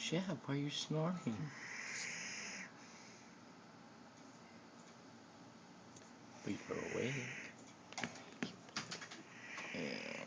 Shep, why are you snoring? But you're awake. Yeah.